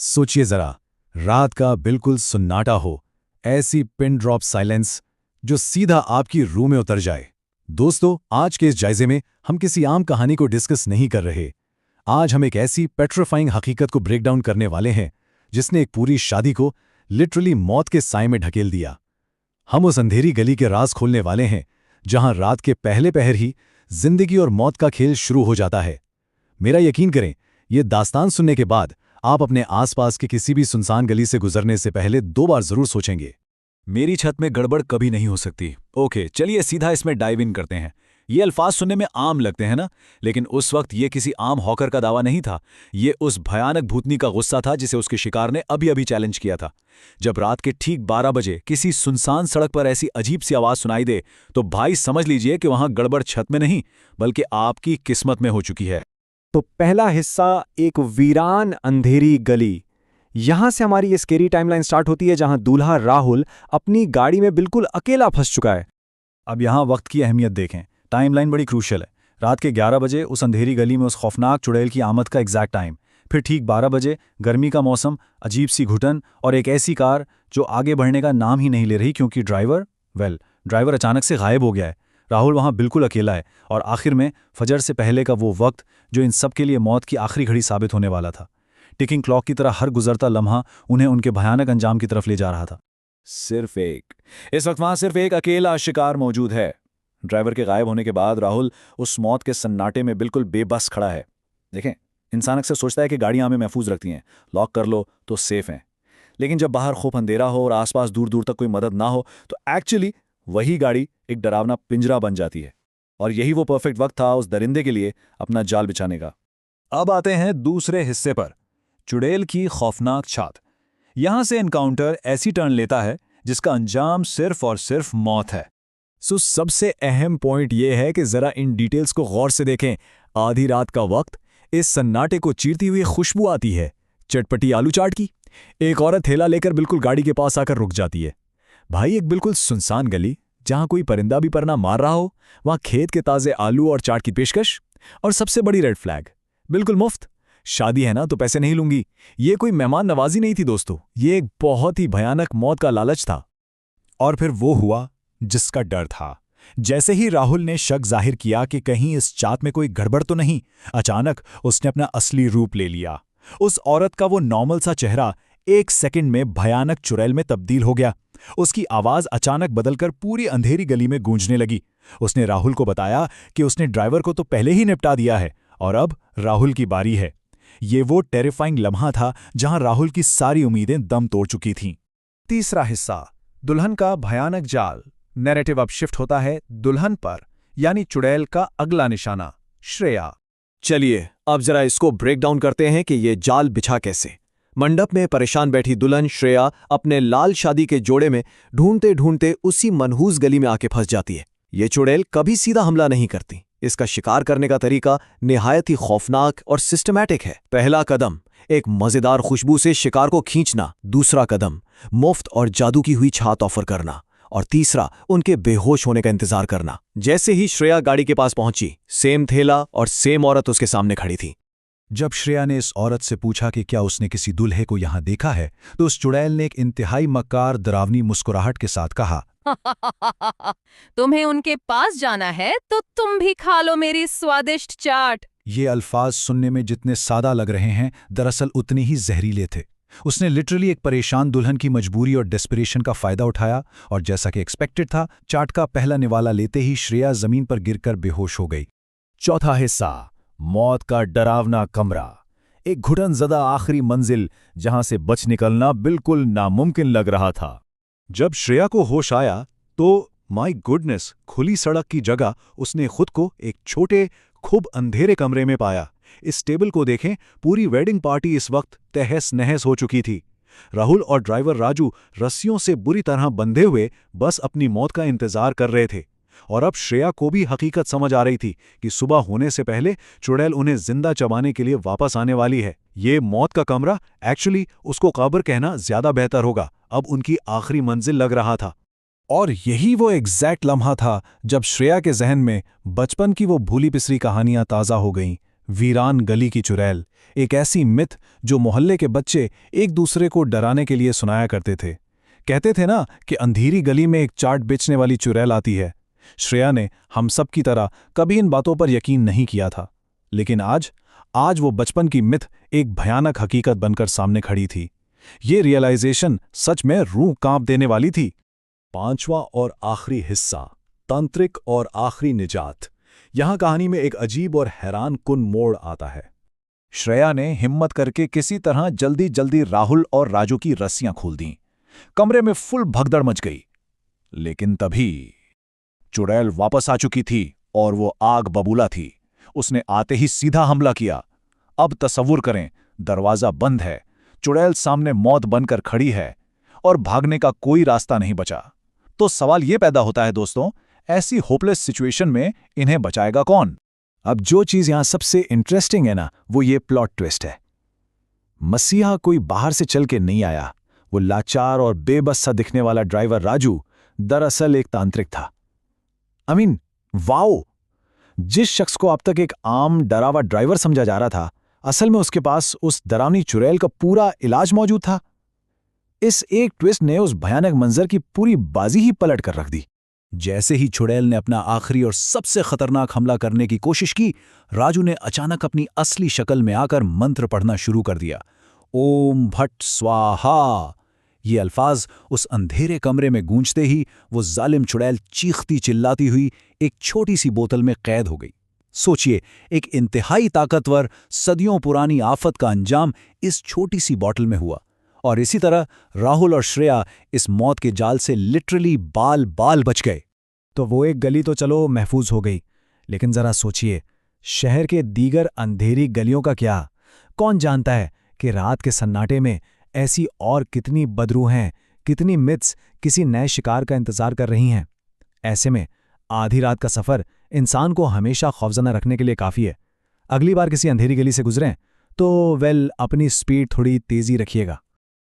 सोचिए जरा, रात का बिल्कुल सन्नाटा हो, ऐसी पिन ड्रॉप साइलेंस जो सीधा आपकी रूह में उतर जाए। दोस्तों, आज के इस जायजे में हम किसी आम कहानी को डिस्कस नहीं कर रहे। आज हम एक ऐसी पेट्रिफाइंग हकीकत को ब्रेक डाउन करने वाले हैं जिसने एक पूरी शादी को लिटरली मौत के साए में ढकेल दिया। हम उस अंधेरी गली के राज खोलने वाले हैं जहां रात के पहले पहर ही जिंदगी और मौत का खेल शुरू हो जाता है। मेरा यकीन करें, ये दास्तान सुनने के बाद आप अपने आसपास के किसी भी सुनसान गली से गुजरने से पहले 2 बार जरूर सोचेंगे, मेरी छत में गड़बड़ कभी नहीं हो सकती। ओके, चलिए सीधा इसमें डाइव इन करते हैं। ये अल्फाज सुनने में आम लगते हैं ना, लेकिन उस वक्त ये किसी आम हॉकर का दावा नहीं था। ये उस भयानक भूतनी का गुस्सा था जिसे उसके शिकार ने अभी अभी चैलेंज किया था। जब रात के ठीक 12 बजे किसी सुनसान सड़क पर ऐसी अजीब सी आवाज सुनाई दे, तो भाई समझ लीजिए कि वहां गड़बड़ छत में नहीं बल्कि आपकी किस्मत में हो चुकी है। तो पहला हिस्सा, एक वीरान अंधेरी गली। यहां से हमारी ये स्केरी टाइमलाइन स्टार्ट होती है जहां दूल्हा राहुल अपनी गाड़ी में बिल्कुल अकेला फंस चुका है। अब यहां वक्त की अहमियत देखें। टाइमलाइन बड़ी क्रूशियल है। रात के 11 बजे उस अंधेरी गली में उस खौफनाक चुड़ैल की आमद का एग्जैक्ट टाइम। फिर ठीक 12 बजे गर्मी का मौसम, अजीब सी घुटन और एक ऐसी कार जो आगे बढ़ने का नाम ही नहीं ले रही क्योंकि ड्राइवर अचानक से गायब हो गया है। राहुल वहां बिल्कुल अकेला है और आखिर में फजर से पहले का वो वक्त जो इन सब के लिए मौत की आखिरी घड़ी साबित होने वाला था। टिकिंग क्लॉक की तरह हर गुजरता लम्हा उन्हें उनके भयानक अंजाम की तरफ ले जा रहा था। इस वक्त वहां सिर्फ एक अकेला शिकार मौजूद है। ड्राइवर के गायब होने के बाद राहुल उस मौत के सन्नाटे में बिल्कुल बेबस खड़ा है। देखें, इंसान अक्सर सोचता है कि गाड़ियां हमें महफूज रखती हैं, लॉक कर लो तो सेफ हैं। लेकिन जब बाहर खूब अंधेरा हो और आसपास दूर दूर तक कोई मदद ना हो तो एक्चुअली वही गाड़ी एक डरावना पिंजरा बन जाती है। और यही वो परफेक्ट वक्त था उस दरिंदे के लिए अपना जाल बिछाने का। अब आते हैं दूसरे हिस्से पर, चुड़ैल की खौफनाक छात। यहां से एनकाउंटर ऐसी टर्न लेता है जिसका अंजाम सिर्फ और सिर्फ मौत है। सबसे अहम पॉइंट यह है कि जरा इन डिटेल्स को गौर से देखें। आधी रात का वक्त, इस सन्नाटे को चीरती हुई खुशबू आती है चटपटी आलू चाट की। एक औरत थैला लेकर बिल्कुल गाड़ी के पास आकर रुक जाती है। भाई, एक बिल्कुल सुनसान गली जहां कोई परिंदा भी परना मार रहा हो, वहां खेत के ताजे आलू और चाट की पेशकश। और सबसे बड़ी रेड फ्लैग, बिल्कुल मुफ्त। शादी है ना तो पैसे नहीं लूंगी। ये कोई मेहमान नवाजी नहीं थी दोस्तों, ये एक बहुत ही भयानक मौत का लालच था। और फिर वो हुआ जिसका डर था। जैसे ही राहुल ने शक जाहिर किया कि कहीं इस चाट में कोई गड़बड़ तो नहीं, अचानक उसने अपना असली रूप ले लिया। उस औरत का वो नॉर्मल सा चेहरा 1 सेकंड में भयानक चुड़ैल में तब्दील हो गया। उसकी आवाज अचानक बदलकर पूरी अंधेरी गली में गूंजने लगी। उसने राहुल को बताया कि उसने ड्राइवर को तो पहले ही निपटा दिया है और अब राहुल की बारी है। ये वो टेरिफाइंग लम्हा था जहां राहुल की सारी उम्मीदें दम तोड़ चुकी थीं। तीसरा हिस्सा, दुल्हन का भयानक जाल। नैरेटिव अब शिफ्ट होता है दुल्हन पर, यानी चुड़ैल का अगला निशाना, श्रेया। चलिए अब जरा इसको ब्रेक डाउन करते हैं कि ये जाल बिछा कैसे। मंडप में परेशान बैठी दुल्हन श्रेया अपने लाल शादी के जोड़े में ढूंढते ढूंढते उसी मनहूस गली में आके फंस जाती है। ये चुड़ैल कभी सीधा हमला नहीं करती। इसका शिकार करने का तरीका निहायत ही खौफनाक और सिस्टमैटिक है। पहला कदम, एक मजेदार खुशबू से शिकार को खींचना। दूसरा कदम, मुफ्त और जादू की हुई छात ऑफर करना। और तीसरा, उनके बेहोश होने का इंतजार करना। जैसे ही श्रेया गाड़ी के पास पहुंची, सेम थैला और सेम औरत उसके सामने खड़ी थी। जब श्रेया ने इस औरत से पूछा कि क्या उसने किसी दूल्हे को यहां देखा है, तो उस चुड़ैल ने एक इंतहाई मक्कार डरावनी मुस्कुराहट के साथ कहा, तुम्हें उनके पास जाना है तो तुम भी खा लो मेरी स्वादिष्ट चाट। ये अल्फाज सुनने में जितने सादा लग रहे हैं, दरअसल उतने ही जहरीले थे। उसने लिटरली एक परेशान दुल्हन की मजबूरी और डेस्परेशन का फायदा उठाया और जैसा कि एक्सपेक्टेड था, चाट का पहला निवाला लेते ही श्रेया जमीन पर गिरकर बेहोश हो गई। चौथा हिस्सा, मौत का डरावना कमरा। एक घुटनज़दा आखिरी मंजिल जहां से बच निकलना बिल्कुल नामुमकिन लग रहा था। जब श्रेया को होश आया तो माय गुडनेस, खुली सड़क की जगह उसने खुद को एक छोटे खूब अंधेरे कमरे में पाया। इस टेबल को देखें, पूरी वेडिंग पार्टी इस वक्त तहस नहस हो चुकी थी। राहुल और ड्राइवर राजू रस्सियों से बुरी तरह बंधे हुए बस अपनी मौत का इंतजार कर रहे थे। और अब श्रेया को भी हकीकत समझ आ रही थी कि सुबह होने से पहले चुड़ैल उन्हें जिंदा चबाने के लिए वापस आने वाली है। ये मौत का कमरा, एक्चुअली उसको कब्र कहना ज्यादा बेहतर होगा, अब उनकी आखिरी मंजिल लग रहा था। और यही वो एग्जैक्ट लम्हा था जब श्रेया के जहन में बचपन की वो भूली पिसरी कहानियां ताज़ा हो गईं। वीरान गली की चुड़ैल, एक ऐसी मिथ जो मोहल्ले के बच्चे एक दूसरे को डराने के लिए सुनाया करते थे। कहते थे ना कि अंधेरी गली में एक चाट बेचने वाली चुड़ैल आती है। श्रेया ने हम सब की तरह कभी इन बातों पर यकीन नहीं किया था, लेकिन आज वो बचपन की मिथ एक भयानक हकीकत बनकर सामने खड़ी थी। ये रियलाइजेशन सच में रूह कांप देने वाली थी। 5वां और आखिरी हिस्सा, तांत्रिक और आखिरी निजात। यहां कहानी में एक अजीब और हैरान कुन मोड़ आता है। श्रेया ने हिम्मत करके किसी तरह जल्दी जल्दी राहुल और राजू की रस्सियां खोल दी। कमरे में फुल भगदड़ मच गई। लेकिन तभी चुड़ैल वापस आ चुकी थी और वो आग बबूला थी। उसने आते ही सीधा हमला किया। अब तसव्वुर करें, दरवाजा बंद है, चुड़ैल सामने मौत बनकर खड़ी है और भागने का कोई रास्ता नहीं बचा। तो सवाल ये पैदा होता है दोस्तों, ऐसी होपलेस सिचुएशन में इन्हें बचाएगा कौन? अब जो चीज यहां सबसे इंटरेस्टिंग है ना, वो ये प्लॉट ट्विस्ट है। मसीहा कोई बाहर से चल के नहीं आया। वो लाचार और बेबस सा दिखने वाला ड्राइवर राजू दरअसल एक तांत्रिक था। वाओ! जिस शख्स को अब तक एक आम डरावा ड्राइवर समझा जा रहा था, असल में उसके पास उस डरावनी चुड़ैल का पूरा इलाज मौजूद था। इस एक ट्विस्ट ने उस भयानक मंजर की पूरी बाजी ही पलट कर रख दी। जैसे ही चुड़ैल ने अपना आखिरी और सबसे खतरनाक हमला करने की कोशिश की, राजू ने अचानक अपनी असली शक्ल में आकर मंत्र पढ़ना शुरू कर दिया। ओम भट्ट स्वाहा। ये अल्फाज उस अंधेरे कमरे में गूंजते ही वो जालिम चुड़ैल चीखती चिल्लाती हुई एक छोटी सी बोतल में कैद हो गई। सोचिए, एक इंतहाई ताकतवर सदियों पुरानी आफत का अंजाम इस छोटी सी बॉटल में हुआ। और इसी तरह राहुल और श्रेया इस मौत के जाल से लिटरली बाल बाल बच गए। तो वो एक गली तो चलो महफूज हो गई, लेकिन जरा सोचिए, शहर के दीगर अंधेरी गलियों का क्या? कौन जानता है कि रात के सन्नाटे में ऐसी और कितनी बदरूहें, कितनी मिथ्स किसी नए शिकार का इंतजार कर रही हैं। ऐसे में आधी रात का सफर इंसान को हमेशा खौफजदा रखने के लिए काफ़ी है। अगली बार किसी अंधेरी गली से गुजरें तो अपनी स्पीड थोड़ी तेजी रखिएगा।